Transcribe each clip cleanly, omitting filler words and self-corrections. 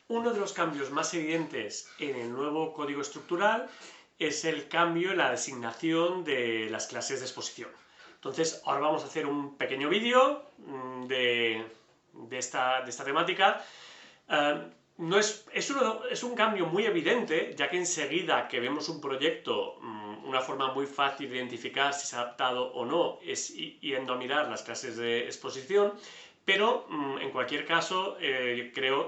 Uno de los cambios más evidentes en el nuevo código estructural es el cambio en la designación de las clases de exposición. Entonces, ahora vamos a hacer un pequeño vídeo de esta temática. No es un cambio muy evidente, ya que enseguida que vemos un proyecto, una forma muy fácil de identificar si se ha adaptado o no es yendo a mirar las clases de exposición, pero en cualquier caso,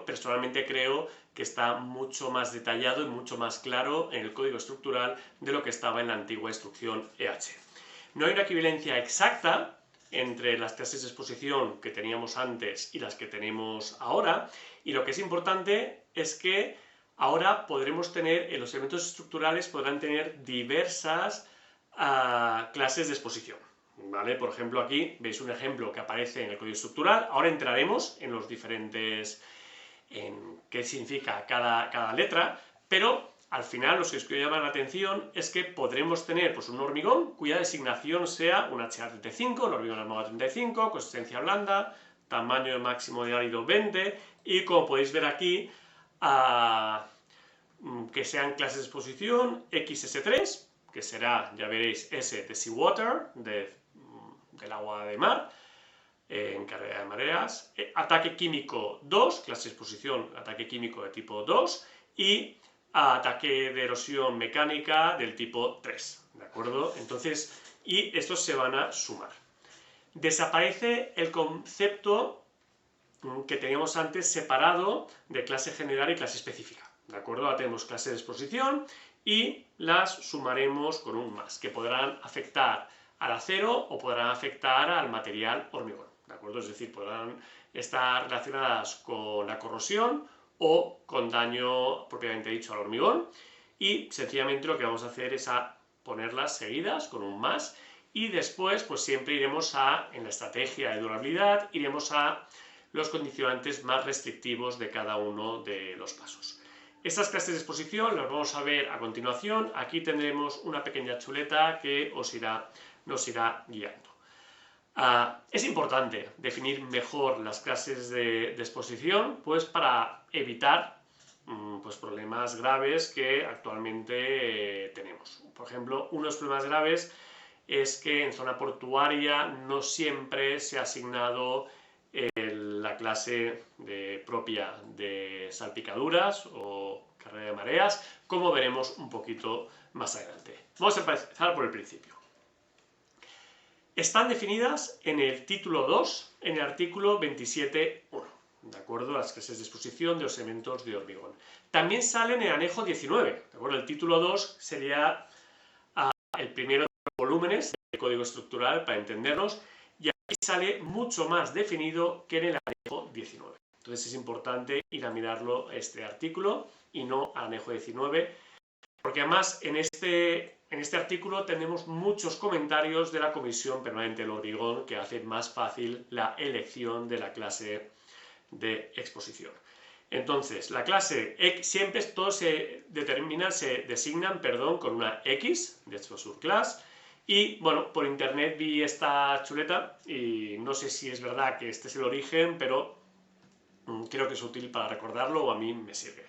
personalmente creo que está mucho más detallado y mucho más claro en el código estructural de lo que estaba en la antigua instrucción EH. No hay una equivalencia exacta entre las clases de exposición que teníamos antes y las que tenemos ahora, y lo que es importante es que ahora podremos tener, en los elementos estructurales podrán tener diversas clases de exposición. ¿Vale? Por ejemplo, aquí veis un ejemplo que aparece en el código estructural. Ahora entraremos en los diferentes, en qué significa cada letra, pero al final lo que os quiero llamar la atención es que podremos tener pues, un hormigón cuya designación sea un HA35, un hormigón armado 35, consistencia blanda, tamaño máximo de árido 20, y como podéis ver aquí, que sean clases de exposición XS3, que será, ya veréis, S de Seawater, del agua de mar, en carrera de mareas, ataque químico 2, clase de exposición, ataque químico de tipo 2, y ataque de erosión mecánica del tipo 3, ¿de acuerdo? Entonces, y estos se van a sumar. Desaparece el concepto que teníamos antes separado de clase general y clase específica, ¿de acuerdo? Ahora tenemos clase de exposición y las sumaremos con un más, que podrán afectar al acero o podrán afectar al material hormigón, ¿de acuerdo? Es decir, podrán estar relacionadas con la corrosión o con daño propiamente dicho al hormigón, y sencillamente lo que vamos a hacer es ponerlas seguidas con un más, y después pues siempre iremos en la estrategia de durabilidad, iremos a los condicionantes más restrictivos de cada uno de los pasos. Estas clases de exposición las vamos a ver a continuación. Aquí tendremos una pequeña chuleta que nos irá guiando. Es importante definir mejor las clases de exposición, pues para evitar pues problemas graves que actualmente tenemos. Por ejemplo, uno de los problemas graves es que en zona portuaria no siempre se ha asignado la clase propia de salpicaduras o carrera de mareas, como veremos un poquito más adelante. Vamos a empezar por el principio. Están definidas en el título 2, en el artículo 27.1, ¿de acuerdo? Las clases de exposición de los elementos de hormigón. También salen en el anejo 19, ¿de acuerdo? El título 2 sería el primero de los volúmenes del código estructural, para entendernos, y aquí sale mucho más definido que en el anejo 19. Entonces es importante ir a mirarlo este artículo y no al anejo 19, porque además en este artículo tenemos muchos comentarios de la Comisión Permanente del Hormigón que hacen más fácil la elección de la clase de exposición. Entonces, la clase siempre todos se designan con una X, de Exposure Class, y bueno, por internet vi esta chuleta y no sé si es verdad que este es el origen, pero creo que es útil para recordarlo, o a mí me sirve.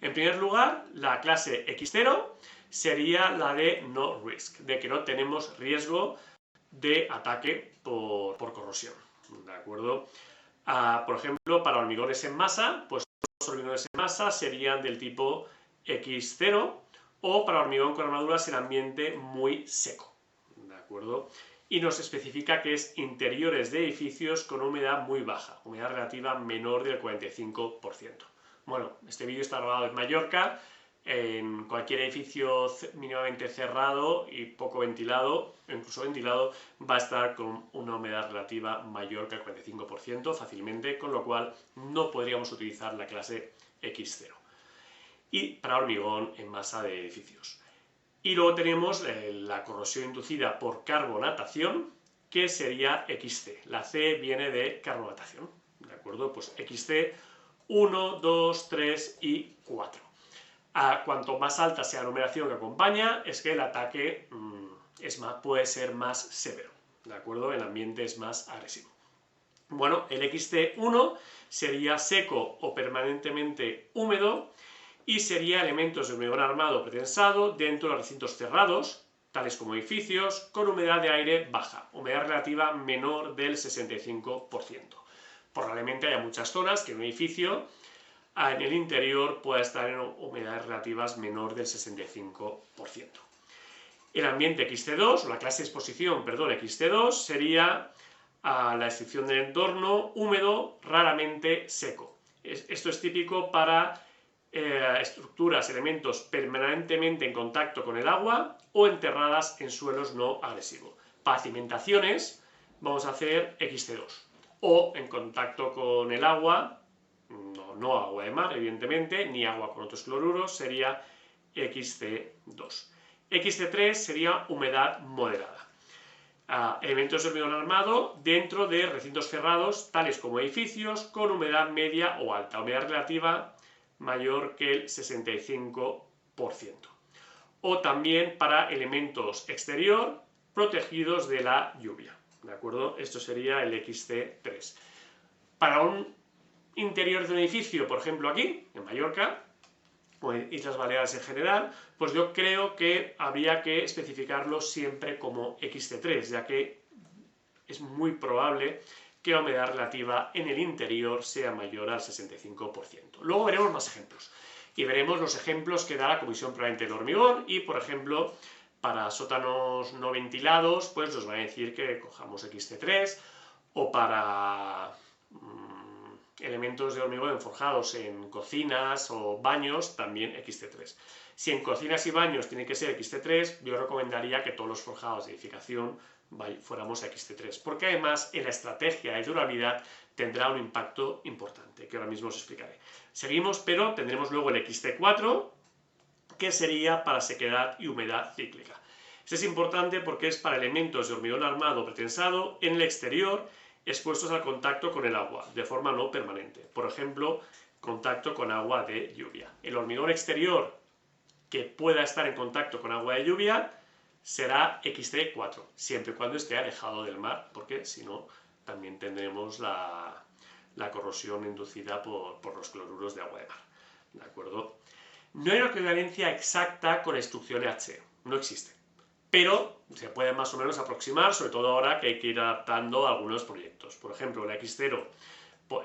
En primer lugar, la clase X0 sería la de no risk, de que no tenemos riesgo de ataque por corrosión, ¿de acuerdo? Por ejemplo, para hormigones en masa, pues los hormigones en masa serían del tipo X0, o para hormigón con armaduras en ambiente muy seco, ¿de acuerdo? Y nos especifica que es interiores de edificios con humedad muy baja, humedad relativa menor del 45%. Bueno, este vídeo está grabado en Mallorca, en cualquier edificio mínimamente cerrado y poco ventilado, incluso ventilado, va a estar con una humedad relativa mayor que el 45% fácilmente, con lo cual no podríamos utilizar la clase X0. Y para hormigón en masa de edificios. Y luego tenemos la corrosión inducida por carbonatación, que sería XC. La C viene de carbonatación, ¿de acuerdo? Pues XC 1, 2, 3 y 4. Cuanto más alta sea la numeración que acompaña, es que el ataque puede ser más severo, ¿de acuerdo? El ambiente es más agresivo. Bueno, el XT1 sería seco o permanentemente húmedo, y sería elementos de hormigón armado pretensado dentro de recintos cerrados, tales como edificios, con humedad de aire baja, humedad relativa menor del 65%. Probablemente haya muchas zonas que un edificio en el interior pueda estar en humedades relativas menor del 65%. El ambiente XT2, o la clase de exposición, perdón, XT2, sería la descripción del entorno húmedo, raramente seco. Esto es típico para estructuras, elementos permanentemente en contacto con el agua o enterradas en suelos no agresivos. Para cimentaciones vamos a hacer XT2, o en contacto con el agua, no agua de mar, evidentemente, ni agua con otros cloruros, sería XT2. XT3 sería humedad moderada. Elementos de hormigón armado dentro de recintos cerrados, tales como edificios, con humedad media o alta, humedad relativa mayor que el 65%. O también para elementos exterior protegidos de la lluvia. ¿De acuerdo? Esto sería el XT3. Para un interior de un edificio, por ejemplo aquí, en Mallorca, o en Islas Baleares en general, pues yo creo que habría que especificarlo siempre como XT3, ya que es muy probable que la humedad relativa en el interior sea mayor al 65%. Luego veremos más ejemplos, y veremos los ejemplos que da la Comisión Permanente del Hormigón, y por ejemplo, para sótanos no ventilados, pues nos va a decir que cojamos XT3, o para elementos de hormigón forjados en cocinas o baños, también XT3. Si en cocinas y baños tiene que ser XT3, yo recomendaría que todos los forjados de edificación fuéramos a XT3, porque además en la estrategia de durabilidad tendrá un impacto importante, que ahora mismo os explicaré. Seguimos, pero tendremos luego el XT4, que sería para sequedad y humedad cíclica. Este es importante porque es para elementos de hormigón armado pretensado en el exterior, expuestos al contacto con el agua, de forma no permanente. Por ejemplo, contacto con agua de lluvia. El hormigón exterior que pueda estar en contacto con agua de lluvia será XT4, siempre y cuando esté alejado del mar, porque si no, también tendremos la corrosión inducida por los cloruros de agua de mar. ¿De acuerdo? No hay una equivalencia exacta con la instrucción H, no existe. Pero se puede más o menos aproximar, sobre todo ahora que hay que ir adaptando a algunos proyectos. Por ejemplo, la X0,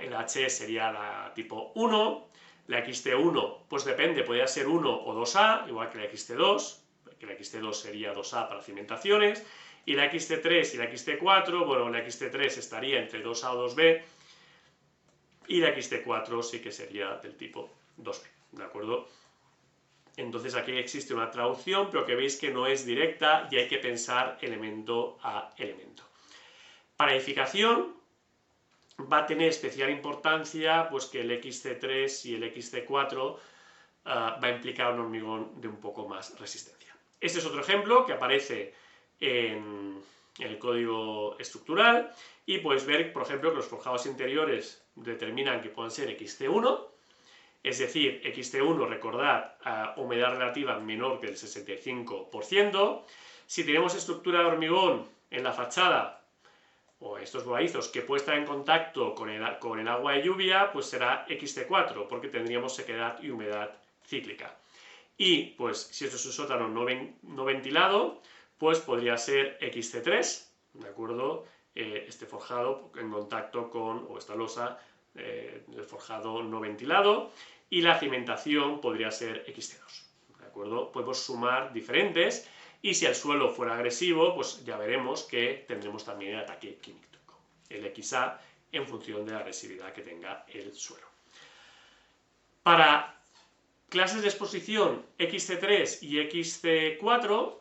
el H sería la tipo 1, la XT1, pues depende, podría ser 1 o 2A, igual que la XT2, que la XT2 sería 2A para cimentaciones, y la XT3 y la XT4, bueno, la XT3 estaría entre 2A o 2B, y la XT4 sí que sería del tipo 2B, ¿de acuerdo? Entonces aquí existe una traducción, pero que veis que no es directa y hay que pensar elemento a elemento. Para edificación va a tener especial importancia pues que el XT3 y el XT4 va a implicar un hormigón de un poco más resistencia. Este es otro ejemplo que aparece en el código estructural y podéis ver, por ejemplo, que los forjados interiores determinan que pueden ser XT1, es decir, XT1, recordad, humedad relativa menor que el 65%. Si tenemos estructura de hormigón en la fachada, o estos voladizos, que puede estar en contacto con el agua de lluvia, pues será XT4, porque tendríamos sequedad y humedad cíclica. Y, pues, si esto es un sótano no ventilado, pues podría ser XT3, ¿de acuerdo? Este forjado en contacto con, o esta losa, el forjado no ventilado, y la cimentación podría ser XT2, ¿de acuerdo? Podemos sumar diferentes, y si el suelo fuera agresivo, pues ya veremos que tendremos también el ataque químico, el XA, en función de la agresividad que tenga el suelo. Para clases de exposición XT3 y XT4,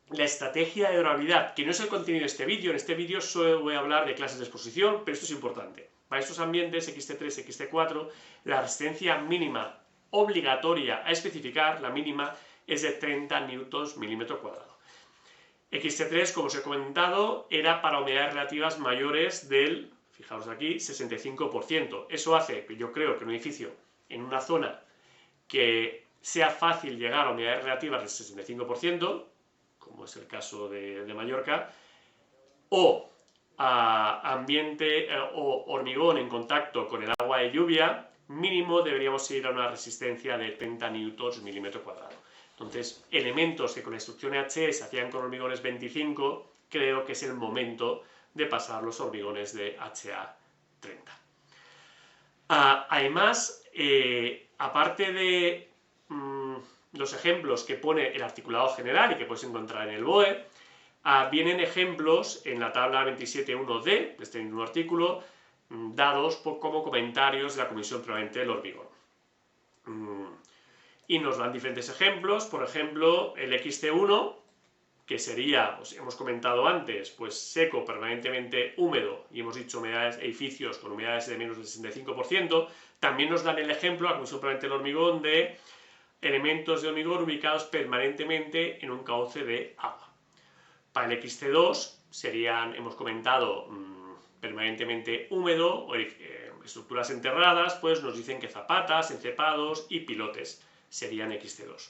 la estrategia de durabilidad, que no es el contenido de este vídeo, en este vídeo solo voy a hablar de clases de exposición, pero esto es importante. Para estos ambientes XT3 y XT4, la resistencia mínima obligatoria a especificar, la mínima, es de 30 newtons milímetro cuadrado. XT3, como os he comentado, era para humedades relativas mayores del, fijaros aquí, 65%. Eso hace que yo creo que un edificio en una zona que sea fácil llegar a humedades relativas del 65%, como es el caso de Mallorca, o ambiente o hormigón en contacto con el agua de lluvia, mínimo deberíamos ir a una resistencia de 30 newtons milímetro cuadrado. Entonces, elementos que con la instrucción HE se hacían con hormigones 25, creo que es el momento de pasar los hormigones de HA30. Además, aparte de los ejemplos que pone el articulado general y que puedes encontrar en el BOE, vienen ejemplos en la tabla 27.1d de este mismo artículo, dados como comentarios de la Comisión Permanente del Hormigón. Y nos dan diferentes ejemplos, por ejemplo, el XT1, que sería, os hemos comentado antes, pues seco, permanentemente húmedo, y hemos dicho humedades, edificios con humedades de menos del 65%, también nos dan el ejemplo, la Comisión Permanente del Hormigón, de elementos de hormigón ubicados permanentemente en un cauce de agua. Para el XT2 serían, hemos comentado, permanentemente húmedo, o estructuras enterradas, pues nos dicen que zapatas, encepados y pilotes serían XT2.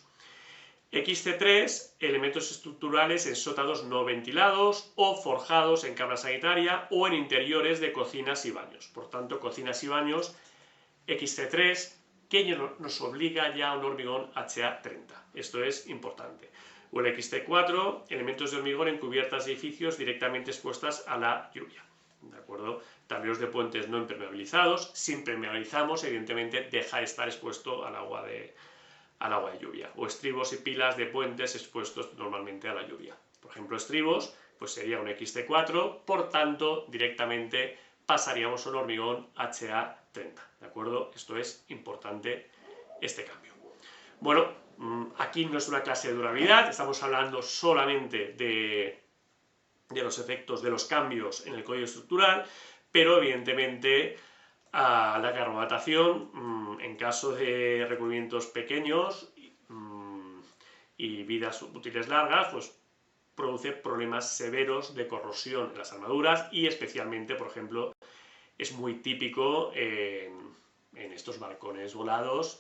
XT3, elementos estructurales en sótanos no ventilados o forjados en cámara sanitaria o en interiores de cocinas y baños. Por tanto, cocinas y baños, XT3, que nos obliga ya a un hormigón HA30. Esto es importante. O el XT4, elementos de hormigón en cubiertas de edificios directamente expuestas a la lluvia. ¿De acuerdo? Tableros de puentes no impermeabilizados. Si impermeabilizamos, evidentemente deja de estar expuesto al agua de lluvia. O estribos y pilas de puentes expuestos normalmente a la lluvia. Por ejemplo, estribos, pues sería un XT4, por tanto, directamente pasaríamos a un hormigón HA30. ¿De acuerdo? Esto es importante, este cambio. Bueno, aquí no es una clase de durabilidad, estamos hablando solamente de los efectos de los cambios en el código estructural, pero evidentemente la carbonatación, en caso de recubrimientos pequeños y vidas útiles largas, pues produce problemas severos de corrosión en las armaduras y especialmente, por ejemplo, es muy típico en estos balcones volados,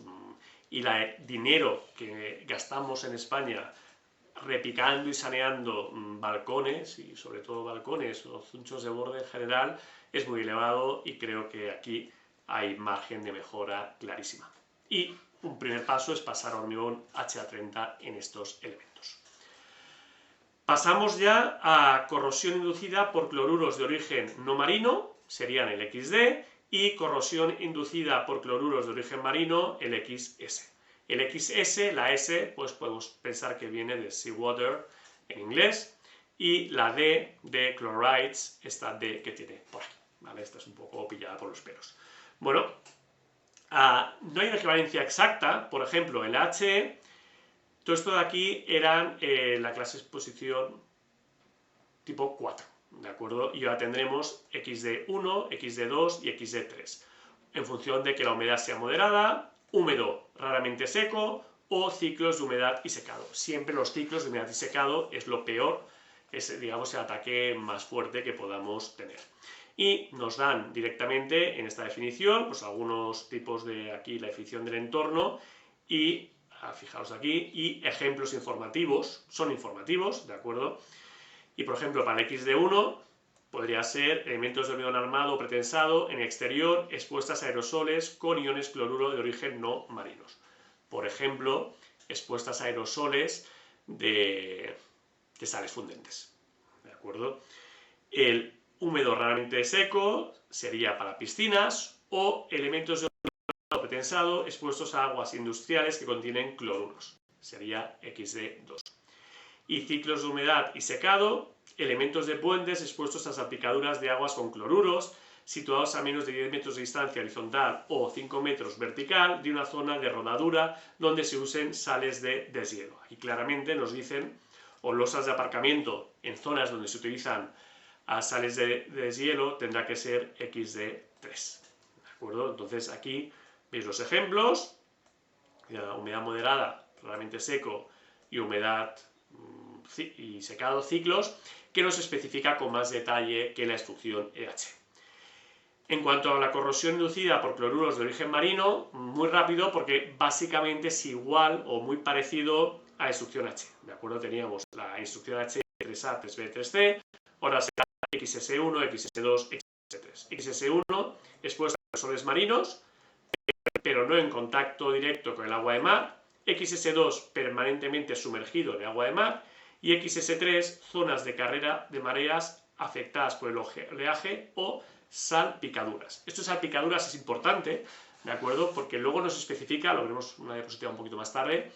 y el dinero que gastamos en España repicando y saneando balcones, y sobre todo balcones o zunchos de borde en general, es muy elevado y creo que aquí hay margen de mejora clarísima. Y un primer paso es pasar a hormigón HA30 en estos elementos. Pasamos ya a corrosión inducida por cloruros de origen no marino, serían el XD, y corrosión inducida por cloruros de origen marino, el XS. El XS, la S, pues podemos pensar que viene de seawater en inglés, y la D de chlorides, esta D que tiene por aquí, ¿vale? Esta es un poco pillada por los pelos. Bueno, no hay una equivalencia exacta, por ejemplo, en la HE, todo esto de aquí eran la clase exposición tipo 4. ¿De acuerdo? Y ahora tendremos XD1, XD2 y XD3, en función de que la humedad sea moderada, húmedo, raramente seco, o ciclos de humedad y secado. Siempre los ciclos de humedad y secado es lo peor, es, digamos, el ataque más fuerte que podamos tener. Y nos dan directamente en esta definición, pues algunos tipos de aquí, la definición del entorno, y fijaos aquí, y ejemplos informativos, son informativos, ¿de acuerdo? Y por ejemplo, para el XD1 podría ser elementos de hormigón armado o pretensado en exterior expuestas a aerosoles con iones cloruro de origen no marinos. Por ejemplo, expuestas a aerosoles de sales fundentes. ¿De acuerdo? El húmedo raramente seco sería para piscinas o elementos de hormigón armado o pretensado expuestos a aguas industriales que contienen cloruros. Sería XD2. Y ciclos de humedad y secado, elementos de puentes expuestos a salpicaduras de aguas con cloruros, situados a menos de 10 metros de distancia horizontal o 5 metros vertical de una zona de rodadura donde se usen sales de deshielo. Aquí claramente nos dicen, o losas de aparcamiento en zonas donde se utilizan sales de deshielo, tendrá que ser XD3. ¿De acuerdo? Entonces aquí veis los ejemplos, humedad moderada, raramente seco, y humedad y secado ciclos, que nos especifica con más detalle que la instrucción EH. En cuanto a la corrosión inducida por cloruros de origen marino, muy rápido porque básicamente es igual o muy parecido a la instrucción H. ¿De acuerdo? Teníamos la instrucción H 3A, 3B, 3C, ahora será XS1, XS2, XS3. XS1 expuesto a soles marinos, pero no en contacto directo con el agua de mar. XS2 permanentemente sumergido en el agua de mar. Y XS3 zonas de carrera de mareas afectadas por el oleaje o salpicaduras. Esto de salpicaduras es importante, ¿de acuerdo? Porque luego nos especifica, lo veremos en una diapositiva un poquito más tarde,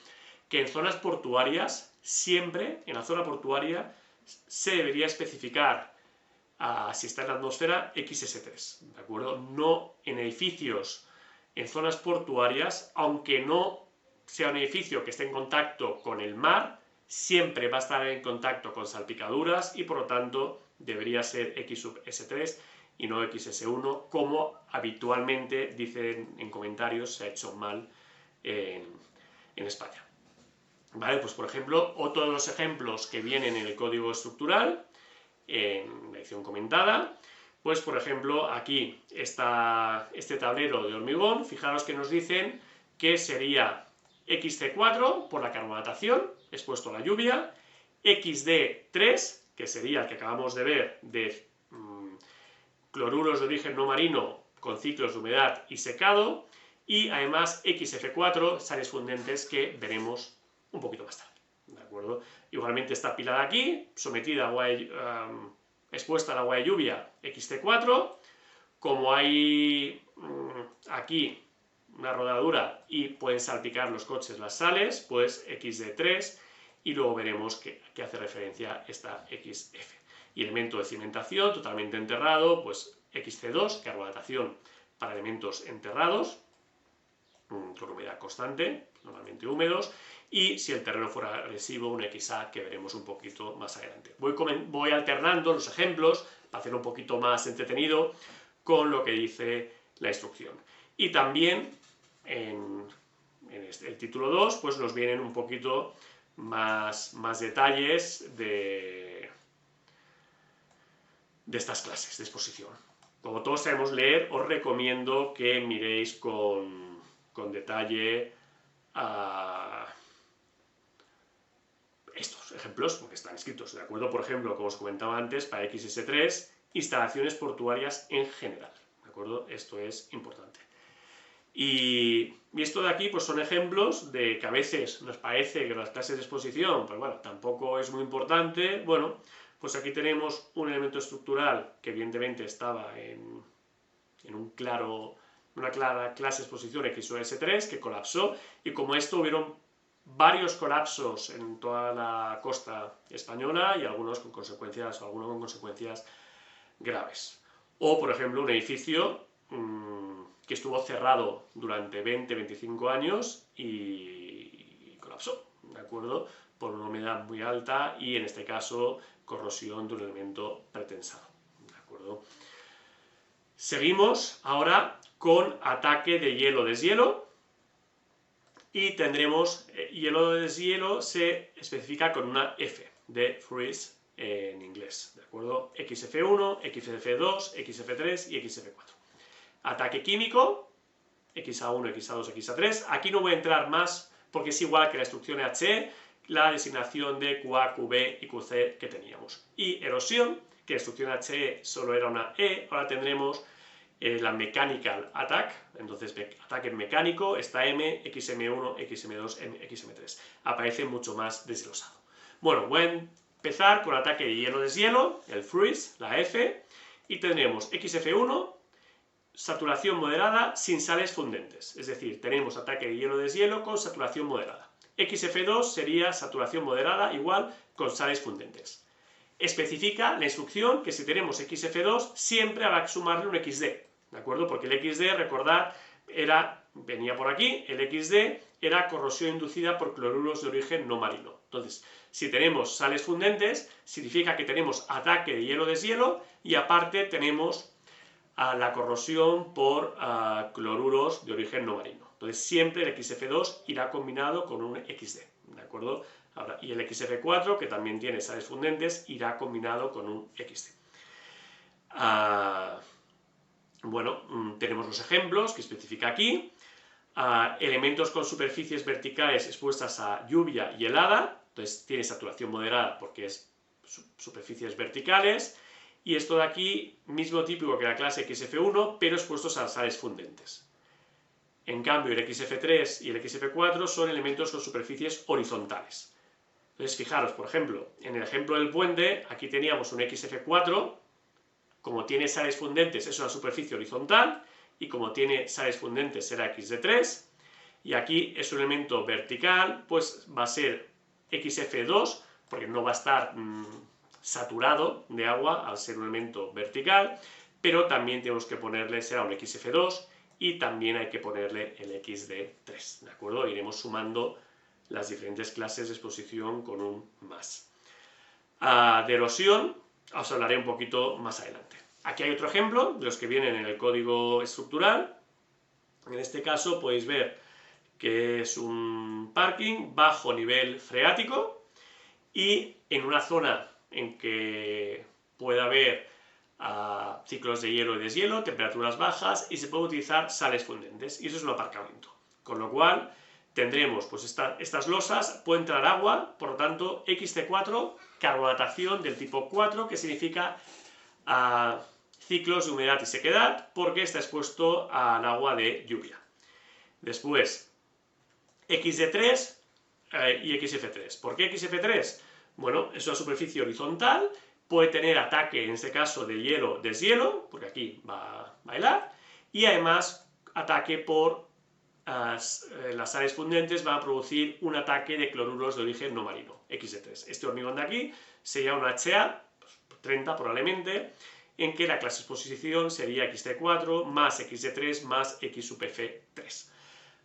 que en zonas portuarias, siempre en la zona portuaria, se debería especificar, si está en la atmósfera, XS3, ¿de acuerdo? No en edificios, en zonas portuarias, aunque no sea un edificio que esté en contacto con el mar, siempre va a estar en contacto con salpicaduras y por lo tanto debería ser XS3 y no XS1, como habitualmente dicen en comentarios se ha hecho mal en España. ¿Vale? Pues por ejemplo, otro de los ejemplos que vienen en el código estructural, en la edición comentada, pues por ejemplo aquí está este tablero de hormigón, fijaros que nos dicen que sería XC4 por la carbonatación, expuesto a la lluvia, XD3, que sería el que acabamos de ver de cloruros de origen no marino con ciclos de humedad y secado, y además XF4, sales fundentes que veremos un poquito más tarde, ¿de acuerdo? Igualmente está apilada aquí, sometida a agua expuesta al agua de lluvia, XT4, como hay aquí una rodadura y pueden salpicar los coches las sales, pues XD3, y luego veremos que hace referencia esta XF. Y elemento de cimentación totalmente enterrado, pues XC2, carbonatación para elementos enterrados, con humedad constante, normalmente húmedos, y si el terreno fuera agresivo, un XA que veremos un poquito más adelante. Voy alternando los ejemplos para hacer un poquito más entretenido con lo que dice la instrucción. Y también en el título 2 pues nos vienen un poquito más detalles de estas clases de exposición. Como todos sabemos leer, os recomiendo que miréis con detalle estos ejemplos, porque están escritos, ¿de acuerdo? Por ejemplo, como os comentaba antes, para XS3, instalaciones portuarias en general, ¿de acuerdo? Esto es importante. Y esto de aquí pues son ejemplos de que a veces nos parece que las clases de exposición, pues bueno, tampoco es muy importante. Bueno, pues aquí tenemos un elemento estructural que evidentemente estaba en una clara clase de exposición X o S3 que colapsó, y como esto hubieron varios colapsos en toda la costa española y algunos con consecuencias graves. O, por ejemplo, un edificio que estuvo cerrado durante 20-25 años y colapsó, ¿de acuerdo? Por una humedad muy alta y, en este caso, corrosión de un elemento pretensado, ¿de acuerdo? Seguimos ahora con ataque de hielo-deshielo y tendremos hielo-deshielo se especifica con una F de freeze en inglés, ¿de acuerdo? XF1, XF2, XF3 y XF4. Ataque químico, XA1, XA2, XA3. Aquí no voy a entrar más porque es igual que la instrucción HE, la designación de QA, QB y QC que teníamos. Y erosión, que la instrucción HE solo era una E, ahora tendremos la Mechanical Attack, entonces ataque mecánico, está M, XM1, XM2, XM3. Aparece mucho más desglosado. Bueno, voy a empezar con ataque de hielo-deshielo, el freeze, la F, y tendremos XF1, saturación moderada sin sales fundentes, es decir, tenemos ataque de hielo-deshielo con saturación moderada. XF2 sería saturación moderada igual con sales fundentes. Especifica la instrucción que si tenemos XF2 siempre habrá que sumarle un XD, ¿de acuerdo? Porque el XD, recordad, venía por aquí, el XD era corrosión inducida por cloruros de origen no marino. Entonces, si tenemos sales fundentes, significa que tenemos ataque de hielo-deshielo y aparte tenemos la corrosión por cloruros de origen no marino. Entonces, siempre el XF2 irá combinado con un XD, ¿de acuerdo? Ahora, y el XF4, que también tiene sales fundentes, irá combinado con un XD. Bueno, tenemos los ejemplos que especifica aquí. Elementos con superficies verticales expuestas a lluvia y helada, entonces tiene saturación moderada porque es superficies verticales. Y esto de aquí, mismo típico que la clase XF1, pero expuestos a sales fundentes. En cambio, el XF3 y el XF4 son elementos con superficies horizontales. Entonces, fijaros, por ejemplo, en el ejemplo del puente, aquí teníamos un XF4, como tiene sales fundentes es una superficie horizontal, y como tiene sales fundentes será XD3, y aquí es un elemento vertical, pues va a ser XF2, porque no va a estar saturado de agua al ser un elemento vertical, pero también tenemos que ponerle, será un XF2, y también hay que ponerle el XD3, ¿de acuerdo? Iremos sumando las diferentes clases de exposición con un más. De erosión os hablaré un poquito más adelante. Aquí hay otro ejemplo de los que vienen en el código estructural. En este caso podéis ver que es un parking bajo nivel freático y en una zona en que puede haber ciclos de hielo y deshielo, temperaturas bajas, y se puede utilizar sales fundentes, y eso es un aparcamiento. Con lo cual tendremos, pues estas losas, puede entrar agua, por lo tanto XT4, carbonatación del tipo 4, que significa ciclos de humedad y sequedad, porque está expuesto al agua de lluvia. Después, XD3 y XF3. ¿Por qué XF3? Bueno, es una superficie horizontal, puede tener ataque, en este caso, de hielo-deshielo, porque aquí va a bailar, y además ataque por las sales fundentes, van a producir un ataque de cloruros de origen no marino, XD3. Este hormigón de aquí sería un HA, 30 probablemente, en que la clase de exposición sería XT4 más XD3 más XUPF3.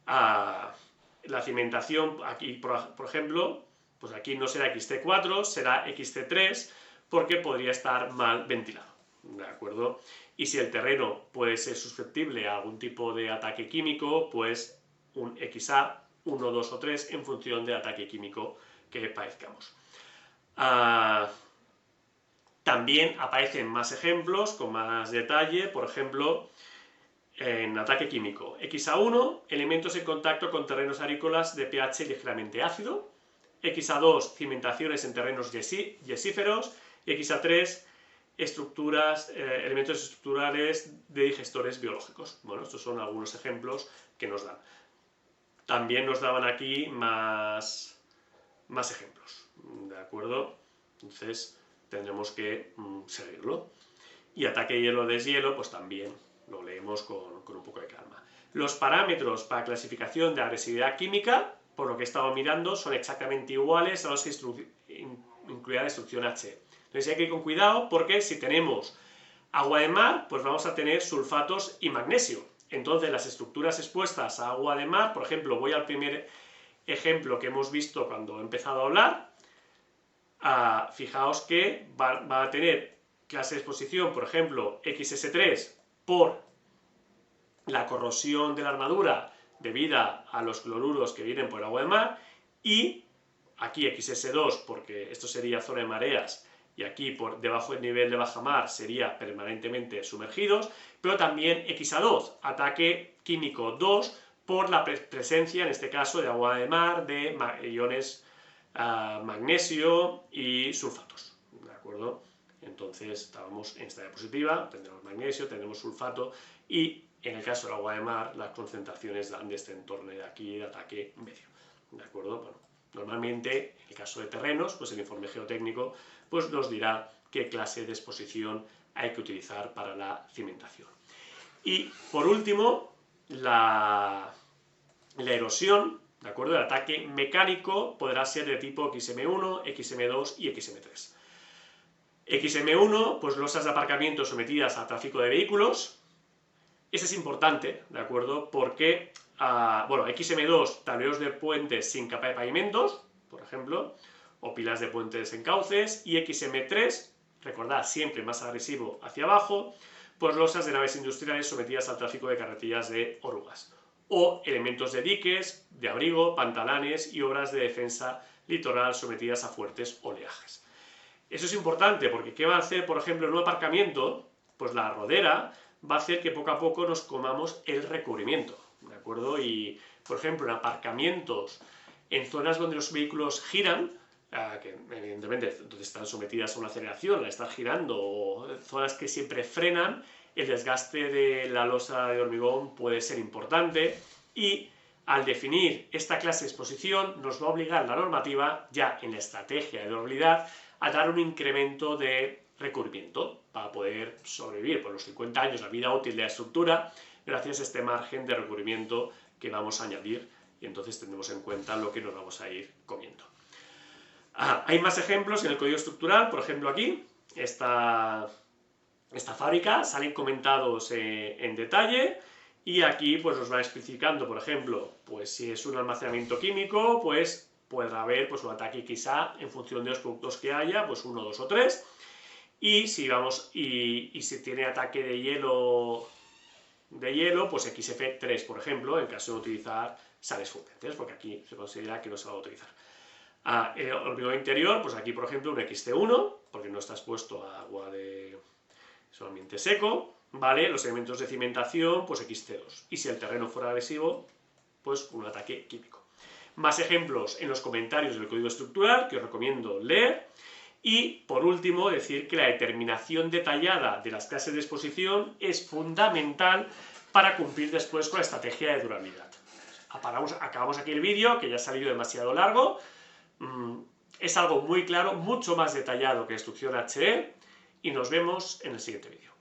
La cimentación, aquí por ejemplo, pues aquí no será XT4, será XT3, porque podría estar mal ventilado, ¿de acuerdo? Y si el terreno puede ser susceptible a algún tipo de ataque químico, pues un XA, 1, 2 o 3 en función del ataque químico que padezcamos. También aparecen más ejemplos con más detalle, por ejemplo, en ataque químico. XA1, elementos en contacto con terrenos agrícolas de pH ligeramente ácido. XA2, cimentaciones en terrenos yesíferos. XA3, elementos estructurales de digestores biológicos. Bueno, estos son algunos ejemplos que nos dan. También nos daban aquí más ejemplos, ¿de acuerdo? Entonces tendremos que seguirlo. Y ataque hielo-deshielo, pues también lo leemos con un poco de calma. Los parámetros para clasificación de agresividad química, por lo que he estado mirando, son exactamente iguales a los que incluía la instrucción H. Entonces hay que ir con cuidado porque si tenemos agua de mar, pues vamos a tener sulfatos y magnesio. Entonces las estructuras expuestas a agua de mar, por ejemplo, voy al primer ejemplo que hemos visto cuando he empezado a hablar, fijaos que va a tener clase de exposición, por ejemplo, XS3 por la corrosión de la armadura debida a los cloruros que vienen por el agua de mar, y aquí XS2 porque esto sería zona de mareas, y aquí por debajo del nivel de baja mar sería permanentemente sumergidos, pero también XA2, ataque químico 2, por la presencia, en este caso, de agua de mar, de iones magnesio y sulfatos, ¿de acuerdo? Entonces estábamos en esta diapositiva, tendremos magnesio, tendremos sulfato, y en el caso del agua de mar, las concentraciones dan de este entorno de aquí de ataque medio, ¿de acuerdo? Bueno, normalmente, en el caso de terrenos, pues el informe geotécnico pues nos dirá qué clase de exposición hay que utilizar para la cimentación. Y, por último, la erosión, ¿de acuerdo? El ataque mecánico podrá ser de tipo XM1, XM2 y XM3. XM1, pues losas de aparcamiento sometidas a tráfico de vehículos. Ese es importante, ¿de acuerdo? Porque, bueno, XM2, tableros de puentes sin capa de pavimentos, por ejemplo, o pilas de puentes en cauces, y XM3, recordad, siempre más agresivo hacia abajo, pues losas de naves industriales sometidas al tráfico de carretillas de orugas, o elementos de diques, de abrigo, pantalanes y obras de defensa litoral sometidas a fuertes oleajes. Eso es importante porque ¿qué va a hacer, por ejemplo, en un aparcamiento? Pues la rodera va a hacer que poco a poco nos comamos el recubrimiento, ¿de acuerdo? Y, por ejemplo, en aparcamientos, en zonas donde los vehículos giran, que evidentemente donde están sometidas a una aceleración, al estar girando, o zonas que siempre frenan, el desgaste de la losa de hormigón puede ser importante, y al definir esta clase de exposición nos va a obligar la normativa, ya en la estrategia de durabilidad, a dar un incremento de recubrimiento para poder sobrevivir por los 50 años la vida útil de la estructura gracias a este margen de recubrimiento que vamos a añadir, y entonces tendremos en cuenta lo que nos vamos a ir comiendo. Hay más ejemplos en el código estructural, por ejemplo aquí, esta fábrica, salen comentados en detalle, y aquí pues nos va especificando, por ejemplo, pues si es un almacenamiento químico, pues podrá haber pues un ataque quizá en función de los productos que haya, pues 1, 2 o 3, y si vamos y si tiene ataque de hielo, pues XF3, por ejemplo, en caso de utilizar sales fundentes, porque aquí se considera que no se va a utilizar. El hormigón interior, pues aquí por ejemplo un XT1, porque no está expuesto a agua de ambiente seco, ¿vale? Los elementos de cimentación, pues XT2. Y si el terreno fuera agresivo, pues un ataque químico. Más ejemplos en los comentarios del código estructural, que os recomiendo leer. Y, por último, decir que la determinación detallada de las clases de exposición es fundamental para cumplir después con la estrategia de durabilidad. Acabamos aquí el vídeo, que ya ha salido demasiado largo. Es algo muy claro, mucho más detallado que instrucción HE, y nos vemos en el siguiente vídeo.